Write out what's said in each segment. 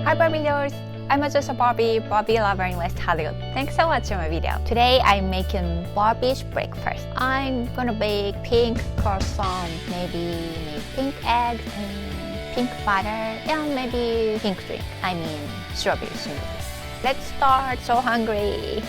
Hi Barbie girls! I'm just a Barbie lover in West Hollywood. Thanks for watching my video. Today I'm making Barbie's breakfast. I'm gonna bake pink croissant, maybe pink eggs and pink butter and maybe pink drink. I mean strawberry smoothie. Let's start, so hungry!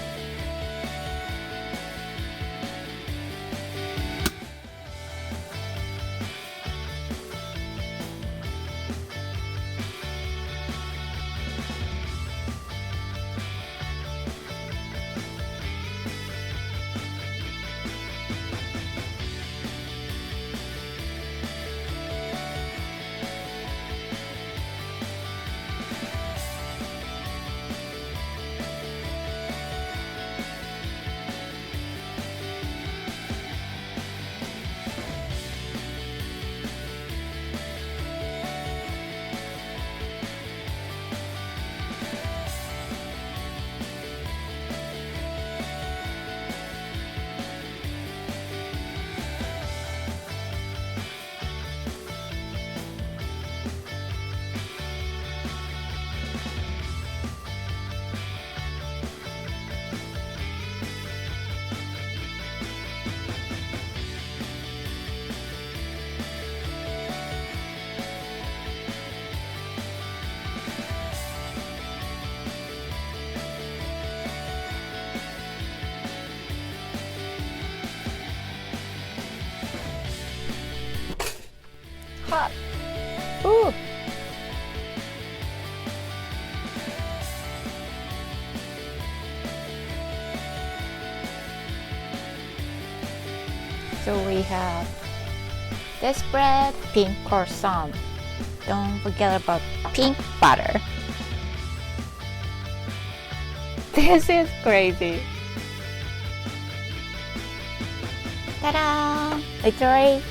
Hot. Ooh. So we have this bread, pink croissant. Don't forget about pink butter. This is crazy. Ta-da! Literally,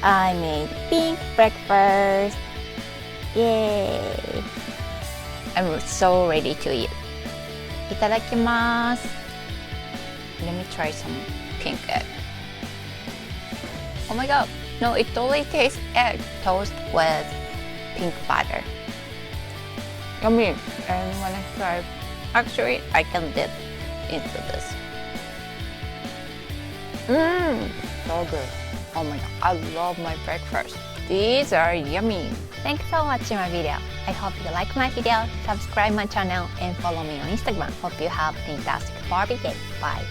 I made pink breakfast. Yay! I'm so ready to eat. Itadakimasu. Let me try some pink egg. Oh my god! No, it totally tastes egg toast with pink butter. Yummy! And when I try, actually, I can dip into this. So good. Oh my god, I love my breakfast. These are yummy. Thanks for watching my video. I hope you like my video. Subscribe my channel and follow me on Instagram. Hope you have a fantastic Barbie day. Bye.